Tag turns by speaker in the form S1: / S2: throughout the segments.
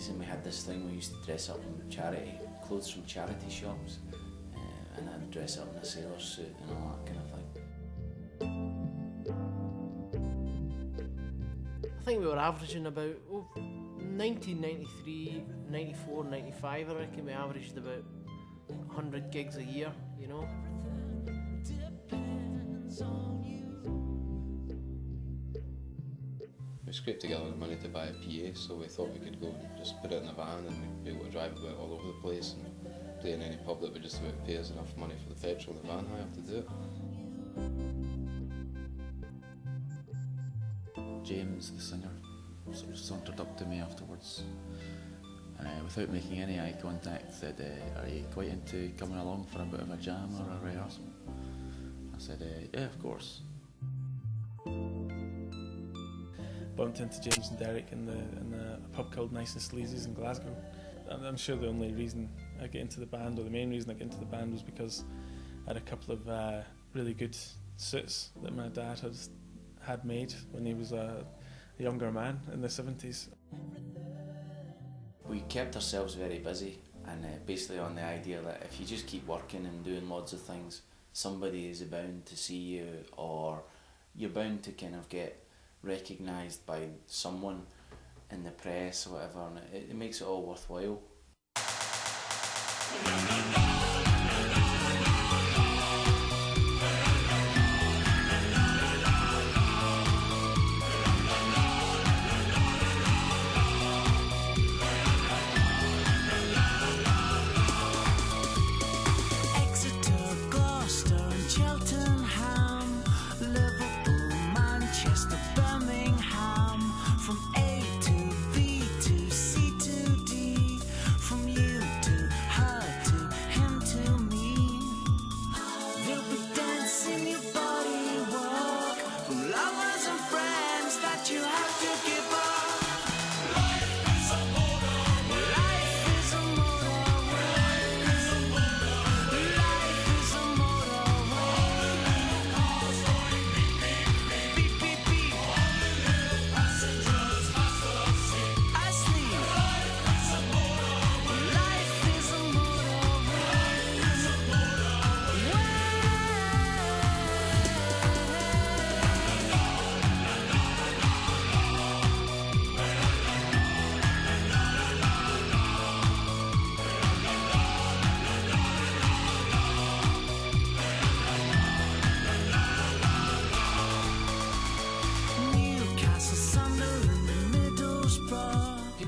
S1: And we had this thing, we used to dress up in charity clothes from charity shops, and I'd dress up in a sailor suit and all that kind of thing.
S2: I think we were averaging about 1993, 94, 95, I reckon we averaged about 100 gigs a year, you know.
S3: We scraped together the money to buy a PA, so we thought we could go and just put it in the van and we'd be able to drive about all over the place and play in any pub that would just about pay us enough money for the petrol and the van hire to do
S1: it. James, the singer, sort of sauntered up to me afterwards, without making any eye contact, said, "Are you quite into coming along for a bit of a jam or a rehearsal?" I said, "Yeah, of course."
S4: Bumped into James and Derek in a pub called Nice and Sleazy's in Glasgow. And I'm sure the only reason I get into the band, or the main reason I get into the band, was because I had a couple of really good suits that my dad had made when he was a younger man in the 70s.
S1: We kept ourselves very busy, and basically on the idea that if you just keep working and doing lots of things, somebody is bound to see you, or you're bound to kind of get recognised by someone in the press or whatever, and it makes it all worthwhile.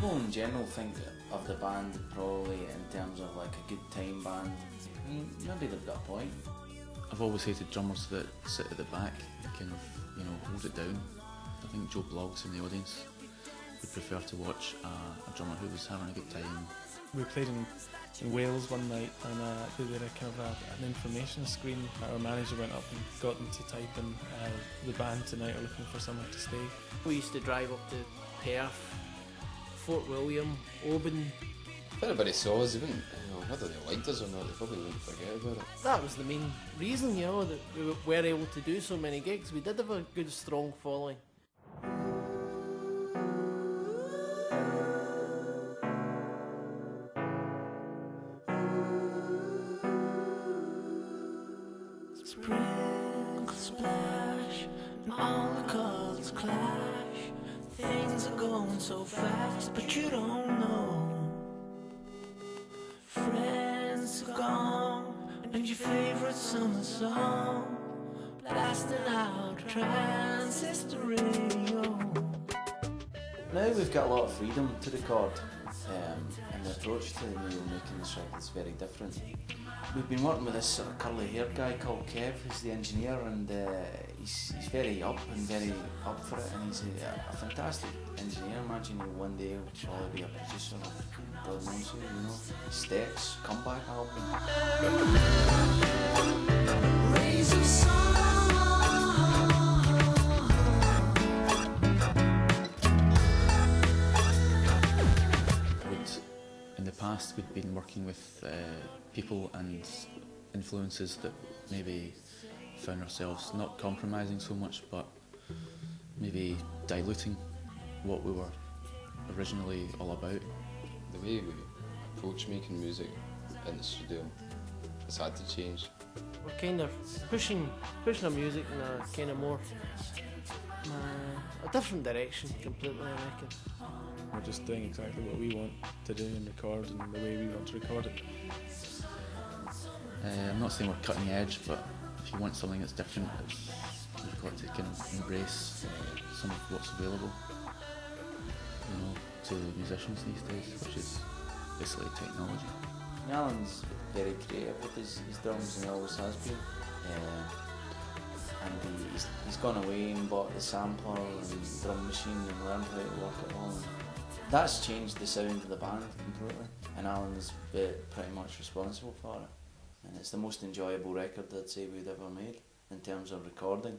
S1: In general, think of the band probably in terms of like a good time band. Maybe they've got a point. I've always hated drummers that sit at the back and kind of, you know, hold it down. I think Joe Bloggs in the audience would prefer to watch a drummer who was having a good time.
S4: We played in Wales one night, and they did a kind of an information screen. Our manager went up and got them to type in the band tonight are looking for somewhere to stay.
S2: We used to drive up to Perth, Fort William, Oban.
S3: If anybody saw us, they wouldn't, you know, whether they liked us or not, they probably wouldn't forget about it.
S2: That was the main reason, you know, that we were able to do so many gigs. We did have a good, strong following.
S5: Sprinkle, splash, and all the colors clash. Things are going so fast, but you don't know. Friends are gone, and your favorite summer song blasting out transistor radio.
S1: Now we've got a lot of freedom to record, and the approach to making this record is very different. We've been working with this sort of curly haired guy called Kev, who's the engineer, and he's very up and very up for it, and he's a fantastic engineer. Imagine one day he'll probably be a producer of God knows who, you know, Steps comeback album.
S6: past we'd been working with people and influences that maybe found ourselves not compromising so much, but maybe diluting what we were originally all about.
S3: The way we approach making music in the studio has had to change.
S2: We're kind of pushing our music in a kind of more a different direction completely, I reckon.
S4: We're just doing exactly what we want to do and record and the way we want to record it.
S6: I'm not saying we're cutting edge, but if you want something that's different, you've got to kind of embrace some of what's available, you know, to musicians these days, which is basically technology.
S1: Alan's very creative with his drums, and he always has been. And he's gone away and bought the sampler and drum machine and learned how to work it all. And that's changed the sound of the band completely, and Alan's pretty much responsible for it. And it's the most enjoyable record I'd say we'd ever made in terms of recording.